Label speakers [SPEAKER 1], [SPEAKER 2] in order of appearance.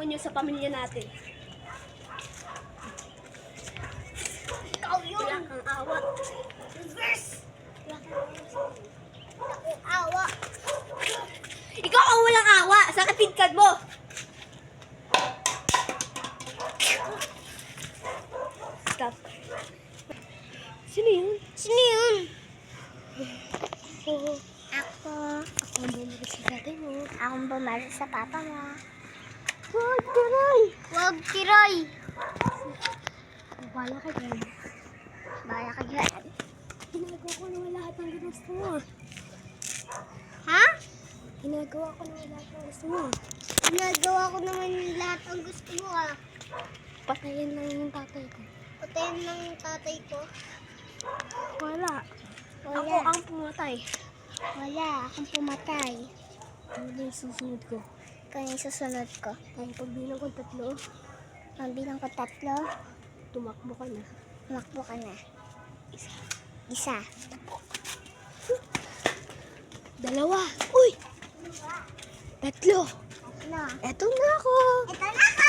[SPEAKER 1] demonyo sa pamilya natin. Ikaw yun! Wala kang awa. Reverse! Wala kang awa. Ikaw ang walang awa sa katidkad mo! Stop. Sino yun? Sino yun? Ako. Ako ang bumalik sa tatay mo. Ako ang bumalik sa papa mo. Huwag kiray! Huwag kiray! Bala ka dyan. Bala ka dyan. Ginagawa ko naman lahat ng gusto mo. Ha? Ginagawa ko naman lahat ng gusto mo. Ginagawa ko naman lahat ng gusto mo ah. Patayin lang yung tatay ko. Patayin lang yung tatay ko? Wala. Ako ang pumatay. Wala, akong pumatay. Ano na yung susunod ko? Ikaw na yung susunod ko. Ay, pagbilang ko 3. Pagbilang ko 3. Tumakbo ka na. Tumakbo ka na. Isa. 2. Uy! 3. Eto na ako. Ito na ako.